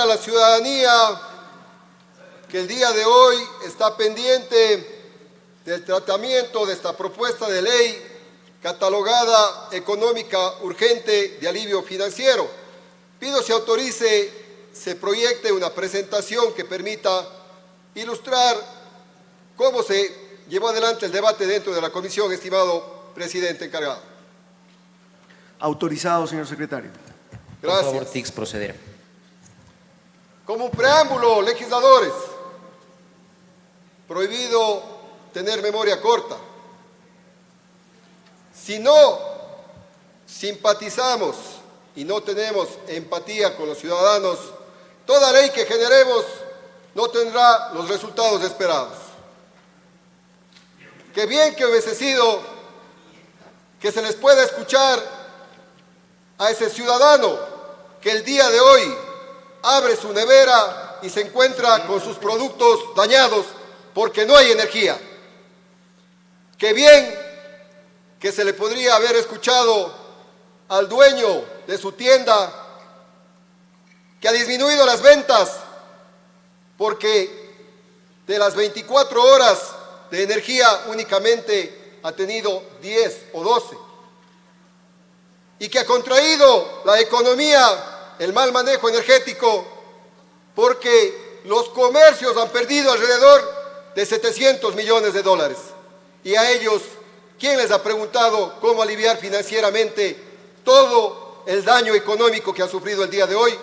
a la ciudadanía que el día de hoy está pendiente del tratamiento de esta propuesta de ley catalogada económica urgente de alivio financiero. Pido se autorice, se proyecte una presentación que permita ilustrar cómo se llevó adelante el debate dentro de la comisión, estimado presidente encargado. Autorizado, señor secretario. Gracias. Por favor, TIC, proceder. Como un preámbulo, legisladores, prohibido tener memoria corta. Si no simpatizamos y no tenemos empatía con los ciudadanos, toda ley que generemos no tendrá los resultados esperados. Qué bien que hubiese sido que se les pueda escuchar a ese ciudadano que el día de hoy abre su nevera y se encuentra con sus productos dañados porque no hay energía. Qué bien que se le podría haber escuchado al dueño de su tienda que ha disminuido las ventas porque de las 24 horas de energía únicamente ha tenido 10 o 12 y que ha contraído la economía, el mal manejo energético, porque los comercios han perdido alrededor de 700 millones de dólares. Y a ellos, ¿quién les ha preguntado cómo aliviar financieramente todo el daño económico que han sufrido el día de hoy?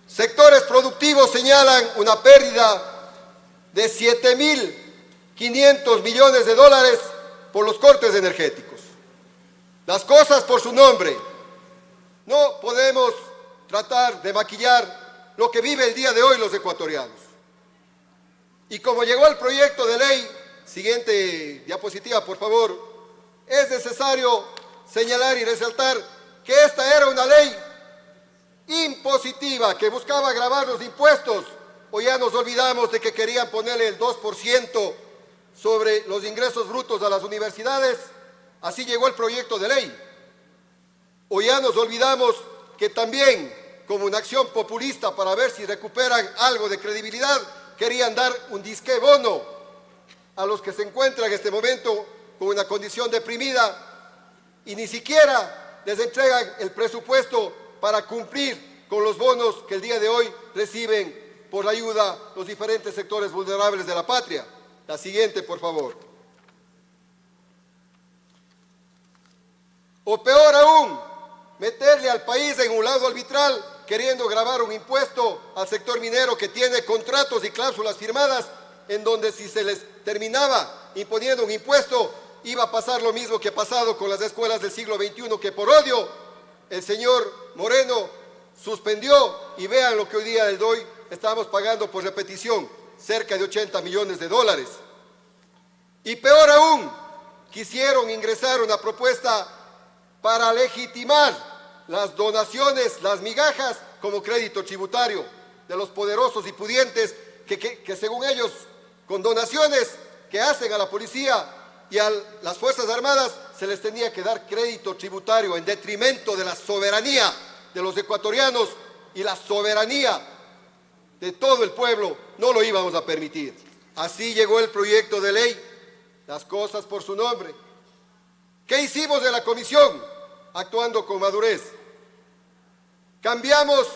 Sectores productivos señalan una pérdida de 7.500 millones de dólares por los cortes energéticos. Las cosas por su nombre. No podemos tratar de maquillar lo que vive el día de hoy los ecuatorianos. Y como llegó el proyecto de ley, siguiente diapositiva, por favor, es necesario señalar y resaltar que esta era una ley impositiva que buscaba gravar los impuestos. O ya nos olvidamos de que querían ponerle el 2% sobre los ingresos brutos a las universidades. Así llegó el proyecto de ley. O ya nos olvidamos que también, como una acción populista para ver si recuperan algo de credibilidad, querían dar un disque bono a los que se encuentran en este momento con una condición deprimida y ni siquiera les entregan el presupuesto para cumplir con los bonos que el día de hoy reciben por la ayuda los diferentes sectores vulnerables de la patria. La siguiente, por favor. O peor aún, meterle al país en un lado arbitral queriendo gravar un impuesto al sector minero que tiene contratos y cláusulas firmadas en donde si se les terminaba imponiendo un impuesto iba a pasar lo mismo que ha pasado con las escuelas del siglo XXI, que por odio el señor Moreno suspendió, y vean lo que hoy día de hoy estamos pagando por repetición, cerca de 80 millones de dólares. Y peor aún, quisieron ingresar una propuesta para legitimar las donaciones, las migajas, como crédito tributario de los poderosos y pudientes que según ellos, con donaciones que hacen a la policía y a las Fuerzas Armadas, se les tenía que dar crédito tributario en detrimento de la soberanía de los ecuatorianos y la soberanía de todo el pueblo. No lo íbamos a permitir. Así llegó el proyecto de ley, las cosas por su nombre. ¿Qué hicimos en la comisión? Actuando con madurez. Cambiamos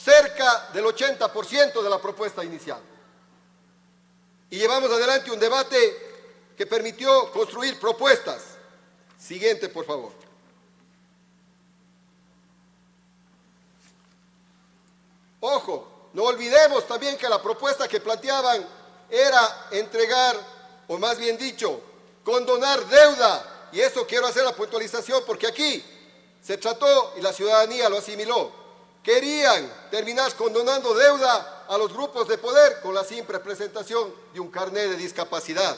cerca del 80% de la propuesta inicial. Y llevamos adelante un debate que permitió construir propuestas. Siguiente, por favor. Ojo, no olvidemos también que la propuesta que planteaban era entregar, o más bien dicho, condonar deuda. Y eso quiero hacer la puntualización porque aquí se trató y la ciudadanía lo asimiló. Querían terminar condonando deuda a los grupos de poder con la simple presentación de un carnet de discapacidad.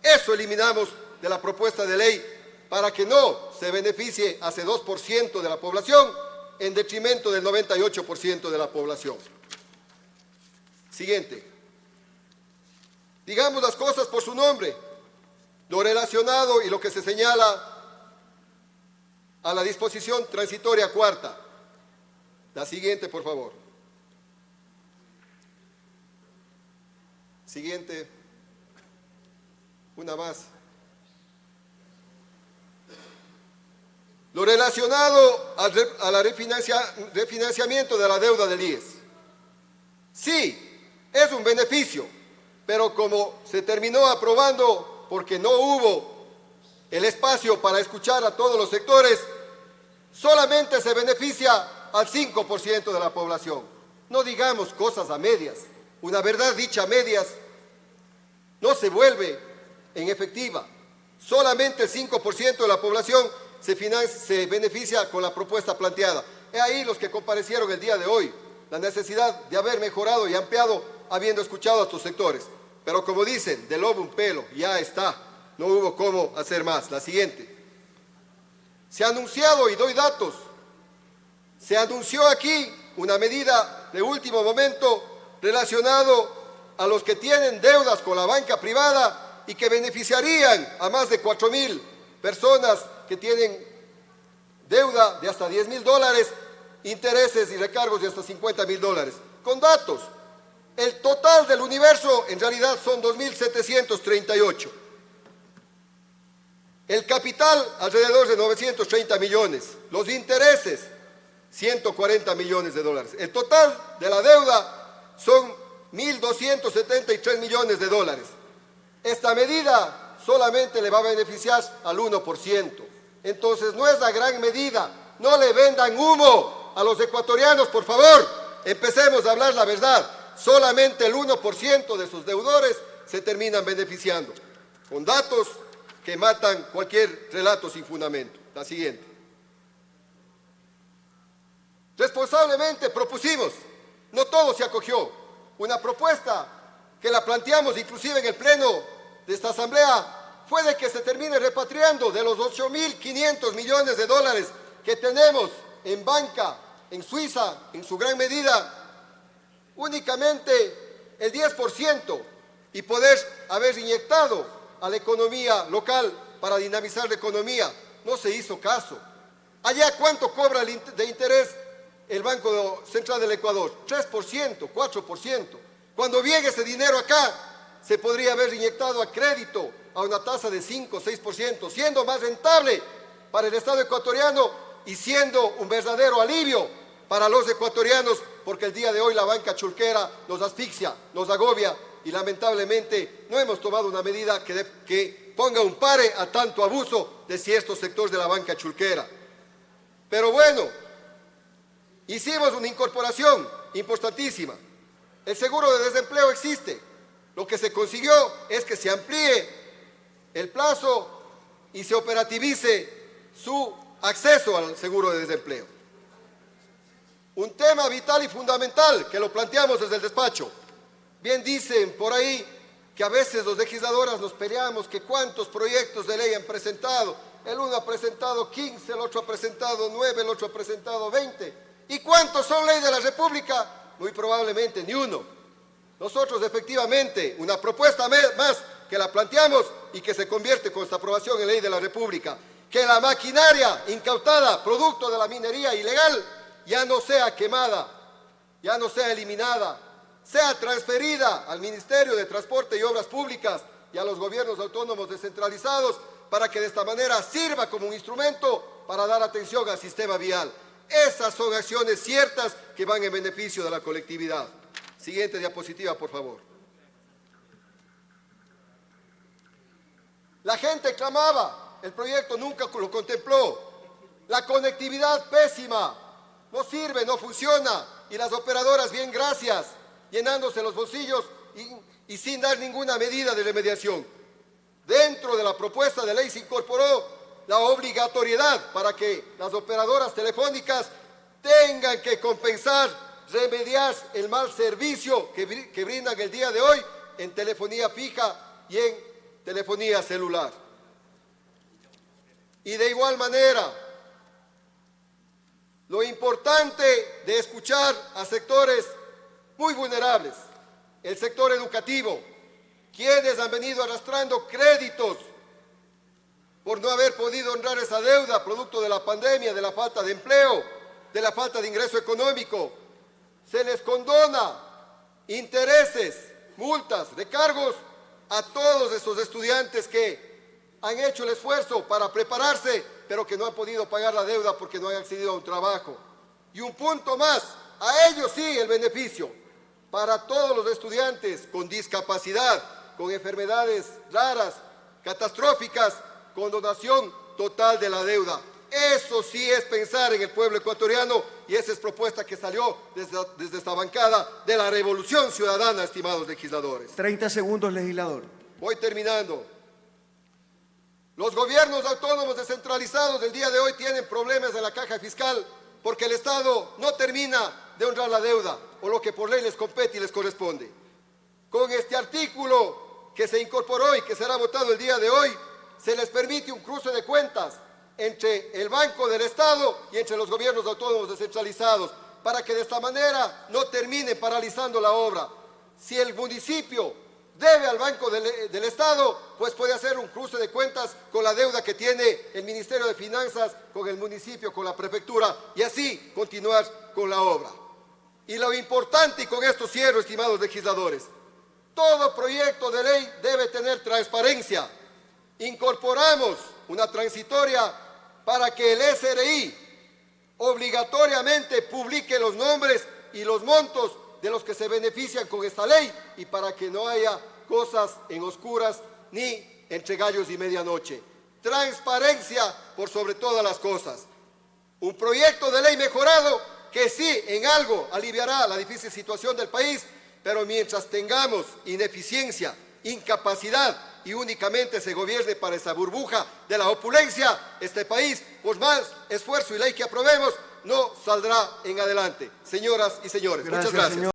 Eso eliminamos de la propuesta de ley para que no se beneficie a ese 2% de la población en detrimento del 98% de la población. Siguiente. Digamos las cosas por su nombre. Lo relacionado y lo que se señala a la disposición transitoria cuarta. La siguiente, por favor. Siguiente. Una más. Lo relacionado al refinanciamiento de la deuda del IES. Sí, es un beneficio, pero como se terminó aprobando porque no hubo el espacio para escuchar a todos los sectores, solamente se beneficia al 5% de la población. No digamos cosas a medias. Una verdad dicha a medias no se vuelve en efectiva. Solamente el 5% de la población se beneficia con la propuesta planteada. He ahí los que comparecieron el día de hoy, la necesidad de haber mejorado y ampliado habiendo escuchado a estos sectores. Pero como dicen, del lobo un pelo, ya está. No hubo cómo hacer más. La siguiente. Se ha anunciado, y doy datos, se anunció aquí una medida de último momento relacionado a los que tienen deudas con la banca privada y que beneficiarían a más de 4,000 personas que tienen deuda de hasta $10,000, intereses y recargos de hasta $50,000. Con datos, el total del universo en realidad son 2,738. El capital, alrededor de 930 millones. Los intereses, $140 millones. El total de la deuda son $1,273 millones. Esta medida solamente le va a beneficiar al 1%. Entonces no es la gran medida. No le vendan humo a los ecuatorianos, por favor. Empecemos a hablar la verdad. Solamente el 1% de sus deudores se terminan beneficiando. Con datos que matan cualquier relato sin fundamento. La siguiente. Responsablemente propusimos, no todo se acogió, una propuesta que la planteamos inclusive en el pleno de esta asamblea fue de que se termine repatriando de los 8.500 millones de dólares que tenemos en banca, en Suiza, en su gran medida, únicamente el 10% y poder haber inyectado a la economía local para dinamizar la economía. No se hizo caso. Allá, ¿cuánto cobra de interés el Banco Central del Ecuador? 3%, 4%. Cuando llegue ese dinero acá, se podría haber inyectado a crédito a una tasa de 5 o 6%, siendo más rentable para el Estado ecuatoriano y siendo un verdadero alivio para los ecuatorianos, porque el día de hoy la banca chulquera nos asfixia, nos agobia y lamentablemente no hemos tomado una medida que ponga un pare a tanto abuso de ciertos sectores de la banca chulquera. Pero bueno, hicimos una incorporación importantísima. El seguro de desempleo existe. Lo que se consiguió es que se amplíe el plazo y se operativice su acceso al seguro de desempleo. Un tema vital y fundamental que lo planteamos desde el despacho. Bien dicen por ahí que a veces los legisladores nos peleamos que cuántos proyectos de ley han presentado. El uno ha presentado 15, el otro ha presentado 9, el otro ha presentado 20. ¿Y cuántos son ley de la República? Muy probablemente ni uno. Nosotros efectivamente, una propuesta más que la planteamos y que se convierte con esta aprobación en ley de la República, que la maquinaria incautada, producto de la minería ilegal, ya no sea quemada, ya no sea eliminada, sea transferida al Ministerio de Transporte y Obras Públicas y a los gobiernos autónomos descentralizados para que de esta manera sirva como un instrumento para dar atención al sistema vial. Esas son acciones ciertas que van en beneficio de la colectividad. Siguiente diapositiva, por favor. La gente clamaba, el proyecto nunca lo contempló. La conectividad pésima, no sirve, no funciona. Y las operadoras, bien, gracias, llenándose los bolsillos y sin dar ninguna medida de remediación. Dentro de la propuesta de ley se incorporó la obligatoriedad para que las operadoras telefónicas tengan que compensar, remediar el mal servicio que brindan el día de hoy en telefonía fija y en telefonía celular. Y de igual manera, lo importante de escuchar a sectores muy vulnerables, el sector educativo, quienes han venido arrastrando créditos por no haber podido honrar esa deuda producto de la pandemia, de la falta de empleo, de la falta de ingreso económico. Se les condona intereses, multas, recargos a todos esos estudiantes que han hecho el esfuerzo para prepararse, pero que no han podido pagar la deuda porque no han accedido a un trabajo. Y un punto más, a ellos sí el beneficio, para todos los estudiantes con discapacidad, con enfermedades raras, catastróficas, condonación total de la deuda. Eso sí es pensar en el pueblo ecuatoriano y esa es propuesta que salió desde esta bancada de la Revolución Ciudadana, estimados legisladores. 30 segundos, legislador. Voy terminando. Los gobiernos autónomos descentralizados del día de hoy tienen problemas en la caja fiscal porque el Estado no termina de honrar la deuda o lo que por ley les compete y les corresponde. Con este artículo que se incorporó y que será votado el día de hoy, se les permite un cruce de cuentas entre el Banco del Estado y entre los gobiernos autónomos descentralizados, para que de esta manera no termine paralizando la obra. Si el municipio debe al Banco del Estado, pues puede hacer un cruce de cuentas con la deuda que tiene el Ministerio de Finanzas, con el municipio, con la prefectura, y así continuar con la obra. Y lo importante, y con esto cierro, estimados legisladores, todo proyecto de ley debe tener transparencia. Incorporamos una transitoria para que el SRI obligatoriamente publique los nombres y los montos de los que se benefician con esta ley y para que no haya cosas en oscuras ni entre gallos y medianoche. Transparencia por sobre todas las cosas. Un proyecto de ley mejorado que sí en algo aliviará la difícil situación del país, pero mientras tengamos ineficiencia, incapacidad y únicamente se gobierne para esa burbuja de la opulencia, este país, por más esfuerzo y ley que aprobemos, no saldrá en adelante. Señoras y señores, muchas gracias.